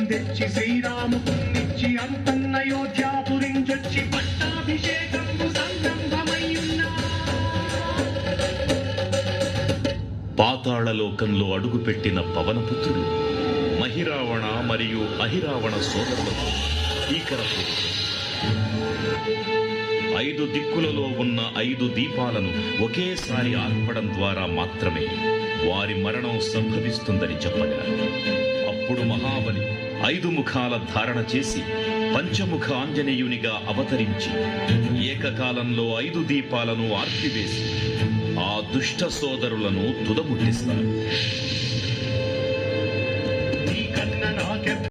తెచ్చి శ్రీరామునిచ్చి అంతన్నయోధ్యాపురించొచ్చి పట్టాభిషేకము సంరంభమయ్యున్నా. పాతాళలోకంలో అడుగుపెట్టిన పవనపుత్రులు మహిరావణ మరియు అహిరావణ సోదరులతో భీకరపూరితం. 5 దిక్కులలో ఉన్న 5 దీపాలను ఒకేసారి ఆర్పడం ద్వారా మాత్రమే వారి మరణం సంభవిస్తుందని చెప్పగా, అప్పుడు మహాబలి 5 ముఖాల ధారణ చేసి పంచముఖ ఆంజనేయునిగా అవతరించి ఏకకాలంలో 5 దీపాలను ఆర్పివేసి ఆ దుష్ట సోదరులను తుదముట్టిస్తారు.